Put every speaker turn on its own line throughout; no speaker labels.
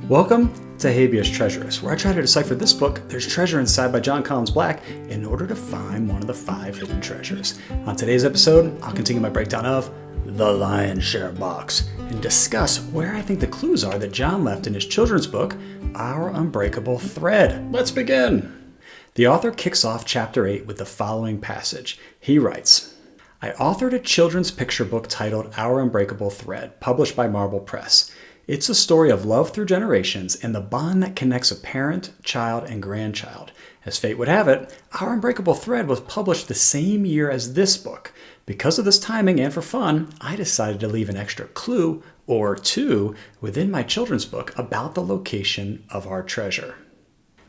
Welcome to Habeas Treasurous, where I try to decipher this book, There's Treasure Inside by Jon Collins-Black, in order to find one of the 5 hidden treasures. On today's episode, I'll continue my breakdown of The Lion's Share Box and discuss where I think the clues are that Jon left in his children's book, Our Unbreakable Thread. Let's begin! The author kicks off Chapter 8 with the following passage. He writes, I authored a children's picture book titled Our Unbreakable Thread, published by Marble Press. It's a story of love through generations and the bond that connects a parent, child, and grandchild. As fate would have it, Our Unbreakable Thread was published the same year as this book. Because of this timing and for fun, I decided to leave an extra clue or 2 within my children's book about the location of our treasure.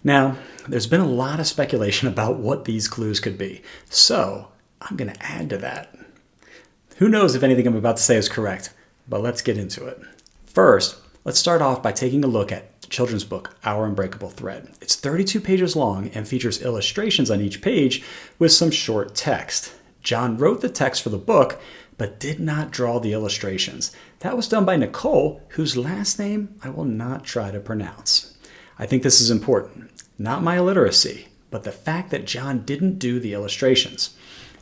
Now, there's been a lot of speculation about what these clues could be, so I'm going to add to that. Who knows if anything I'm about to say is correct, but let's get into it. First, let's start off by taking a look at the children's book, Our Unbreakable Thread. It's 32 pages long and features illustrations on each page with some short text. Jon wrote the text for the book, but did not draw the illustrations. That was done by Nicole, whose last name I will not try to pronounce. I think this is important. Not my illiteracy, but the fact that Jon didn't do the illustrations.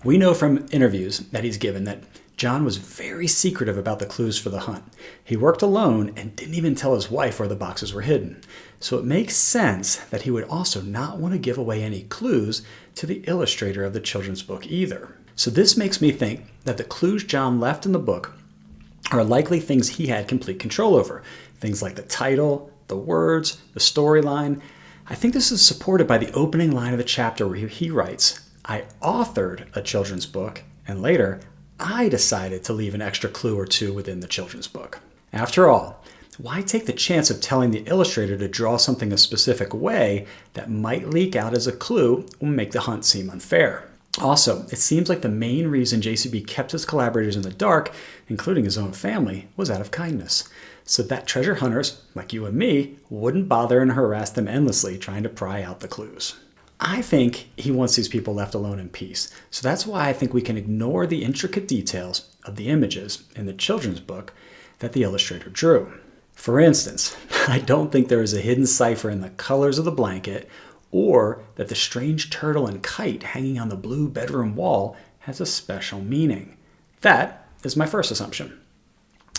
We know from interviews that he's given that Jon was very secretive about the clues for the hunt. He worked alone and didn't even tell his wife where the boxes were hidden. So it makes sense that he would also not want to give away any clues to the illustrator of the children's book either. So this makes me think that the clues Jon left in the book are likely things he had complete control over. Things like the title, the words, the storyline. I think this is supported by the opening line of the chapter where he writes, I authored a children's book, and later, I decided to leave an extra clue or 2 within the children's book. After all, why take the chance of telling the illustrator to draw something a specific way that might leak out as a clue and make the hunt seem unfair? Also, it seems like the main reason JCB kept his collaborators in the dark, including his own family, was out of kindness, so that treasure hunters, like you and me, wouldn't bother and harass them endlessly trying to pry out the clues. I think he wants these people left alone in peace, so that's why I think we can ignore the intricate details of the images in the children's book that the illustrator drew. For instance, I don't think there is a hidden cipher in the colors of the blanket, or that the strange turtle and kite hanging on the blue bedroom wall has a special meaning. That is my first assumption.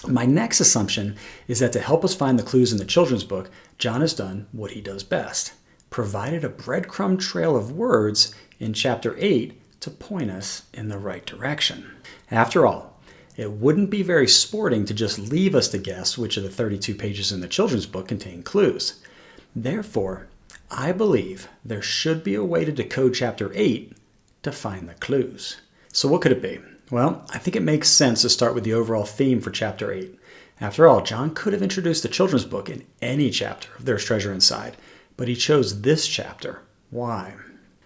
My next assumption is that to help us find the clues in the children's book, Jon has done what he does best. Provided a breadcrumb trail of words in Chapter 8 to point us in the right direction. After all, it wouldn't be very sporting to just leave us to guess which of the 32 pages in the children's book contain clues. Therefore, I believe there should be a way to decode Chapter 8 to find the clues. So what could it be? Well, I think it makes sense to start with the overall theme for Chapter 8. After all, Jon could have introduced the children's book in any chapter of There's Treasure Inside, but he chose this chapter. Why?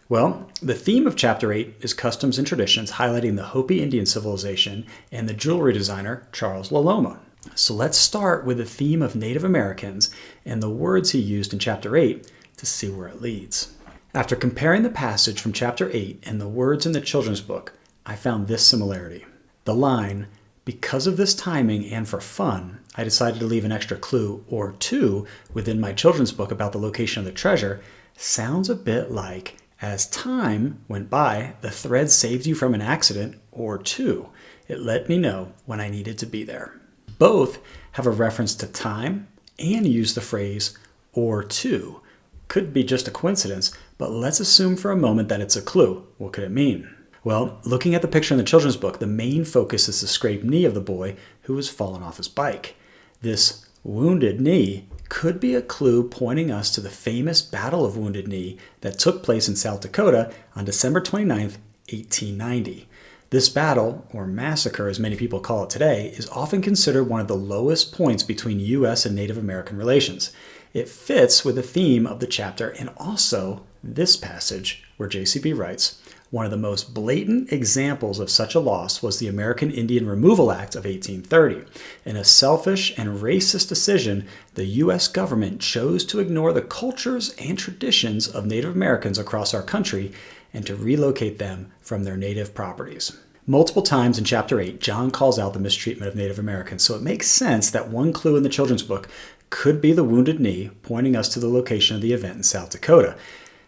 Well, the theme of Chapter 8 is customs and traditions highlighting the Hopi Indian civilization and the jewelry designer Charles Laloma. So let's start with the theme of Native Americans and the words he used in Chapter 8 to see where it leads. After comparing the passage from Chapter 8 and the words in the children's book, I found this similarity. The line, because of this timing and for fun, I decided to leave an extra clue or 2 within my children's book about the location of the treasure, sounds a bit like, as time went by, the thread saved you from an accident or 2. It let me know when I needed to be there. Both have a reference to time and use the phrase or 2. Could be just a coincidence, but let's assume for a moment that it's a clue. What could it mean? Well, looking at the picture in the children's book, the main focus is the scraped knee of the boy who has fallen off his bike. This wounded knee could be a clue pointing us to the famous Battle of Wounded Knee that took place in South Dakota on December 29th, 1890. This battle, or massacre as many people call it today, is often considered one of the lowest points between U.S. and Native American relations. It fits with the theme of the chapter and also this passage where JCB writes, one of the most blatant examples of such a loss was the American Indian Removal Act of 1830. In a selfish and racist decision, the U.S. government chose to ignore the cultures and traditions of Native Americans across our country and to relocate them from their native properties. Multiple times in Chapter 8, Jon calls out the mistreatment of Native Americans, so it makes sense that one clue in the children's book could be the wounded knee pointing us to the location of the event in South Dakota.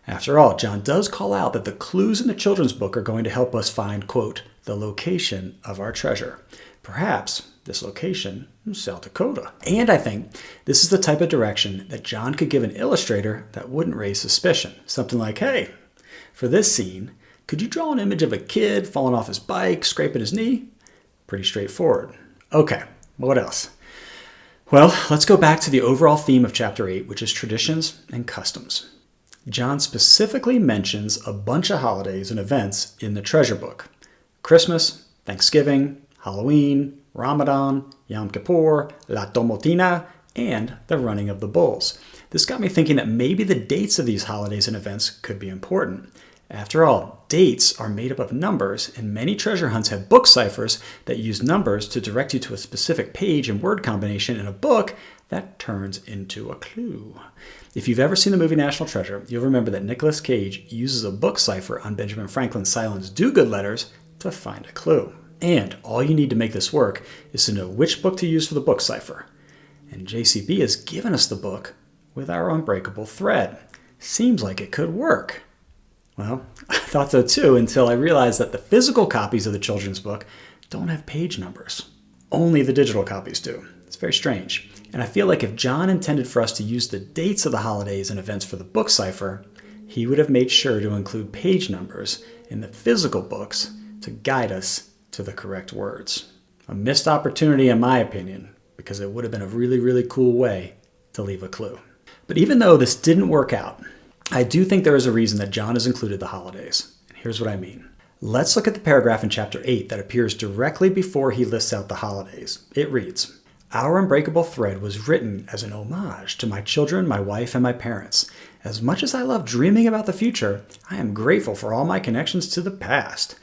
After all, Jon does call out that the clues in the children's book are going to help us find, quote, the location of our treasure. Perhaps this location is South Dakota. And I think this is the type of direction that Jon could give an illustrator that wouldn't raise suspicion. Something like, hey, for this scene, could you draw an image of a kid falling off his bike, scraping his knee? Pretty straightforward. Okay, what else? Well, let's go back to the overall theme of Chapter 8, which is traditions and customs. Jon specifically mentions a bunch of holidays and events in the treasure book. Christmas, Thanksgiving, Halloween, Ramadan, Yom Kippur, La Tomotina, and the running of the bulls. This got me thinking that maybe the dates of these holidays and events could be important. After all, dates are made up of numbers, and many treasure hunts have book ciphers that use numbers to direct you to a specific page and word combination in a book that turns into a clue. If you've ever seen the movie National Treasure, you'll remember that Nicolas Cage uses a book cipher on Benjamin Franklin's Silence Do-Good letters to find a clue. And all you need to make this work is to know which book to use for the book cipher. And JCB has given us the book with Our Unbreakable Thread. Seems like it could work. Well, I thought so too until I realized that the physical copies of the children's book don't have page numbers. Only the digital copies do. It's very strange. And I feel like if Jon intended for us to use the dates of the holidays and events for the book cipher, he would have made sure to include page numbers in the physical books to guide us to the correct words. A missed opportunity in my opinion, because it would have been a really, really cool way to leave a clue. But even though this didn't work out, I do think there is a reason that Jon has included the holidays. And here's what I mean. Let's look at the paragraph in Chapter 8 that appears directly before he lists out the holidays. It reads, Our Unbreakable Thread was written as an homage to my children, my wife, and my parents. As much as I love dreaming about the future, I am grateful for all my connections to the past.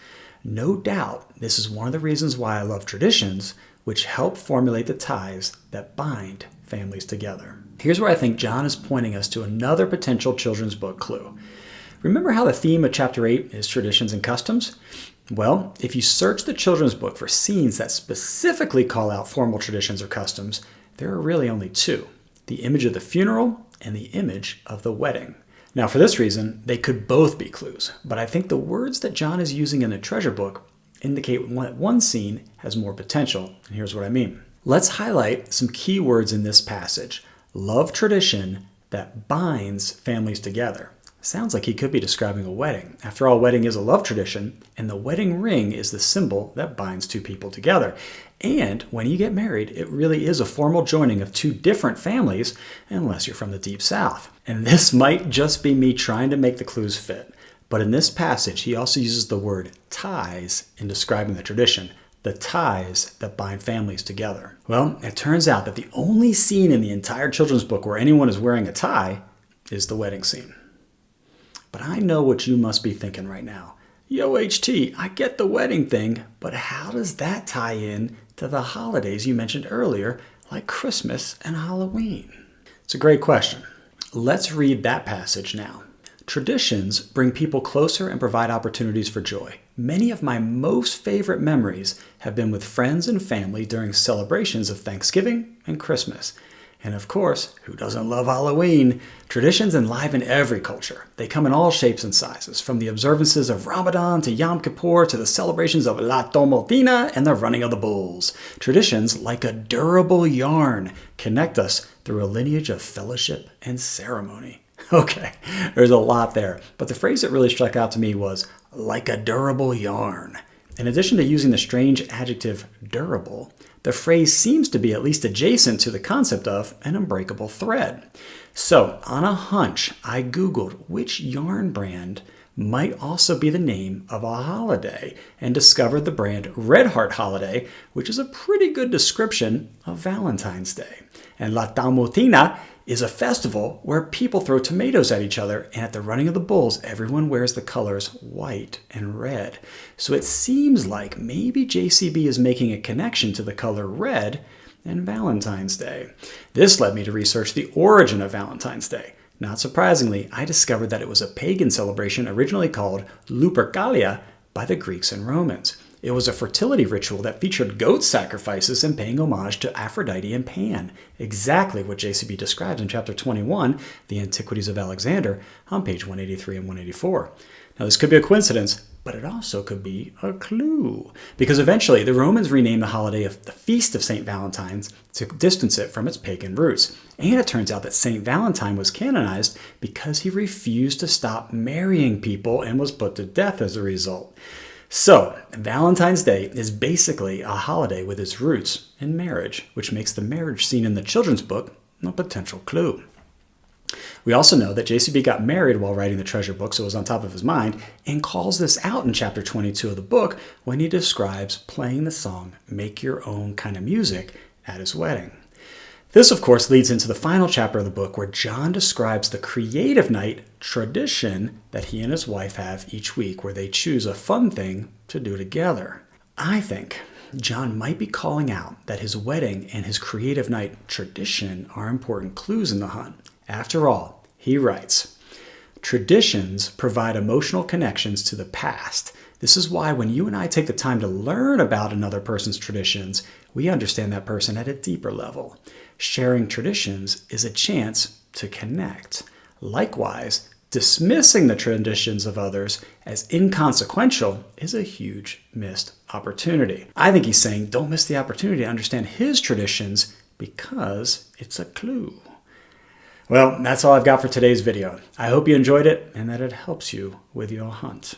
No doubt, this is one of the reasons why I love traditions, which help formulate the ties that bind families together. Here's where I think Jon is pointing us to another potential children's book clue. Remember how the theme of Chapter 8 is traditions and customs? Well, if you search the children's book for scenes that specifically call out formal traditions or customs, there are really only two: the image of the funeral and the image of the wedding. Now, for this reason, they could both be clues, but I think the words that Jon is using in the treasure book indicate one scene has more potential, and here's what I mean. Let's highlight some key words in this passage. Love tradition that binds families together. Sounds like he could be describing a wedding. After all, wedding is a love tradition, and the wedding ring is the symbol that binds two people together. And when you get married, it really is a formal joining of two different families, unless you're from the Deep South. And this might just be me trying to make the clues fit. But in this passage, he also uses the word ties in describing the tradition. The ties that bind families together. Well, it turns out that the only scene in the entire children's book where anyone is wearing a tie is the wedding scene. But I know what you must be thinking right now. Yo, HT, I get the wedding thing, but how does that tie in to the holidays you mentioned earlier, like Christmas and Halloween? It's a great question. Let's read that passage now. Traditions bring people closer and provide opportunities for joy. Many of my most favorite memories have been with friends and family during celebrations of Thanksgiving and Christmas. And of course, who doesn't love Halloween? Traditions enliven every culture. They come in all shapes and sizes, from the observances of Ramadan to Yom Kippur to the celebrations of La Tomotina and the running of the bulls. Traditions, like a durable yarn, connect us through a lineage of fellowship and ceremony. Okay, there's a lot there, but the phrase that really struck out to me was, like a durable yarn. In addition to using the strange adjective durable, the phrase seems to be at least adjacent to the concept of an unbreakable thread. So, on a hunch, I Googled which yarn brand might also be the name of a holiday and discovered the brand Red Heart Holiday, which is a pretty good description of Valentine's Day. And La Tomotina is a festival where people throw tomatoes at each other, and at the running of the bulls, everyone wears the colors white and red. So it seems like maybe JCB is making a connection to the color red and Valentine's Day. This led me to research the origin of Valentine's Day. Not surprisingly, I discovered that it was a pagan celebration originally called Lupercalia by the Greeks and Romans. It was a fertility ritual that featured goat sacrifices and paying homage to Aphrodite and Pan, exactly what JCB describes in chapter 21, The Antiquities of Alexander, on page 183 and 184. Now, this could be a coincidence, but it also could be a clue, because eventually the Romans renamed the holiday of the Feast of St. Valentine's to distance it from its pagan roots. And it turns out that St. Valentine was canonized because he refused to stop marrying people and was put to death as a result. So, Valentine's Day is basically a holiday with its roots in marriage, which makes the marriage scene in the children's book a potential clue. We also know that JCB got married while writing the treasure book, so it was on top of his mind, and calls this out in chapter 22 of the book when he describes playing the song Make Your Own Kind of Music at his wedding. This, of course, leads into the final chapter of the book where Jon describes the creative night tradition that he and his wife have each week, where they choose a fun thing to do together. I think Jon might be calling out that his wedding and his creative night tradition are important clues in the hunt. After all, he writes, traditions provide emotional connections to the past. This is why when you and I take the time to learn about another person's traditions, we understand that person at a deeper level. Sharing traditions is a chance to connect. Likewise, dismissing the traditions of others as inconsequential is a huge missed opportunity. I think he's saying don't miss the opportunity to understand his traditions because it's a clue. Well, that's all I've got for today's video. I hope you enjoyed it and that it helps you with your hunt.